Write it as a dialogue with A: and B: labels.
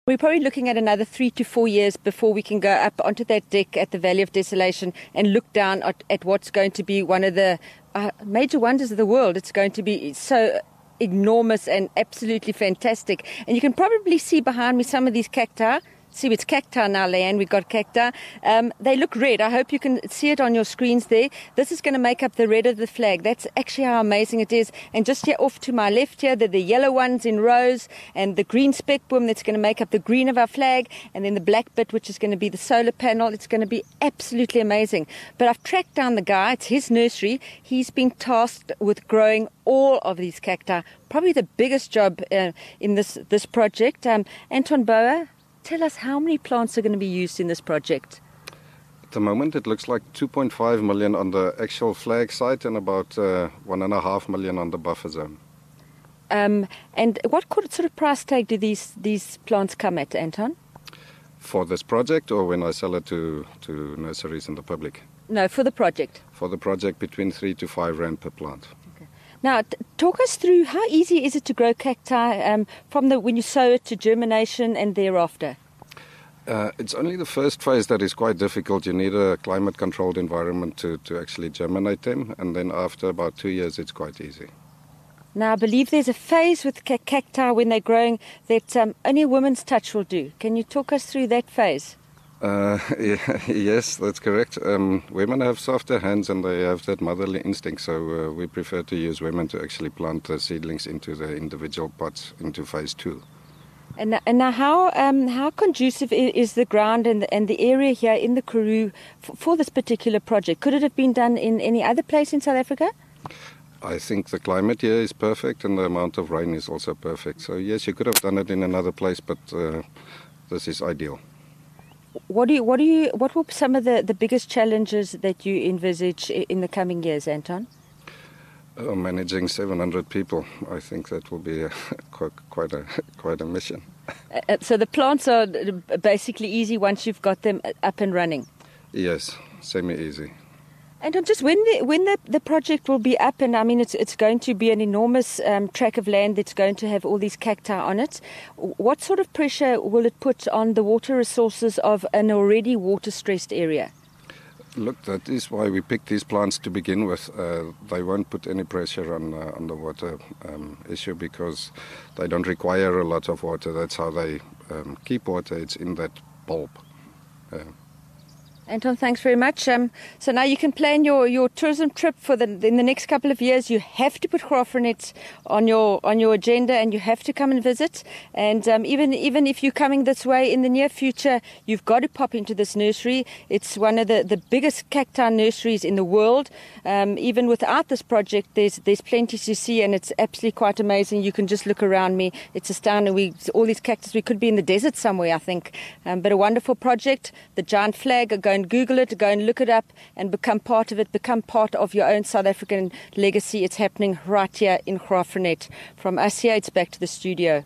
A: We're probably looking at another 3 to 4 years before we can go up onto that deck at the Valley of Desolation and look down at what's going to be one of the major wonders of the world. It's going to be so enormous and absolutely fantastic. And you can probably see behind me some of these cacti. See, it's cacti now, Leanne. We've got cacti. They look red. I hope you can see it on your screens there. This is going to make up the red of the flag. That's actually how amazing it is. And just here off to my left here, they're the yellow ones in rows, and the green speckboom that's going to make up the green of our flag, and then the black bit, which is going to be the solar panel. It's going to be absolutely amazing. But I've tracked down the guy. It's his nursery. He's been tasked with growing all of these cacti. Probably the biggest job in this project. Anton Boer, tell us how many plants are going to be used in this project.
B: At the moment it looks like 2.5 million on the actual flag site and about 1.5 million on the buffer zone.
A: And what sort of price tag do these plants come at, Anton?
B: For this project, or when I sell it to nurseries and the public?
A: No, for the project.
B: For the project, between 3 to 5 rand per plant.
A: Okay. Now, talk us through how easy is it to grow cacti from when you sow it to germination and thereafter?
B: It's only the first phase that is quite difficult. You need a climate-controlled environment to actually germinate them, and then after about 2 years it's quite easy.
A: Now, I believe there's a phase with cacti when they're growing that only a woman's touch will do. Can you talk us through that phase?
B: Yes, that's correct. Women have softer hands and they have that motherly instinct, so we prefer to use women to actually plant the seedlings into the individual pots into phase 2.
A: And now how conducive is the ground and the area here in the Karoo for this particular project? Could it have been done in any other place in South Africa?
B: I think the climate here is perfect and the amount of rain is also perfect. So yes, you could have done it in another place, but this is ideal.
A: What will some of the biggest challenges that you envisage in the coming years, Anton?
B: Managing 700 people, I think that will be quite a mission.
A: So the plants are basically easy once you've got them up and running?
B: Yes, semi-easy.
A: And just when the project will be up, and I mean it's going to be an enormous tract of land that's going to have all these cacti on it, what sort of pressure will it put on the water resources of an already water-stressed area?
B: Look, that is why we picked these plants to begin with. They won't put any pressure on the water issue because they don't require a lot of water. That's how they keep water. It's in that bulb.
A: Anton, thanks very much. So now you can plan your tourism trip in the next couple of years. You have to put Reneit on your agenda, and you have to come and visit. And even if you're coming this way in the near future, you've got to pop into this nursery. It's one of the biggest cacti nurseries in the world. Even without this project, there's plenty to see, and it's absolutely quite amazing. You can just look around me. It's astounding. All these cactus, we could be in the desert somewhere, I think. But a wonderful project. The giant flag. Go and Google it, go and look it up and become part of it, become part of your own South African legacy. It's happening right here in Graaff. From us here, it's back to the studio.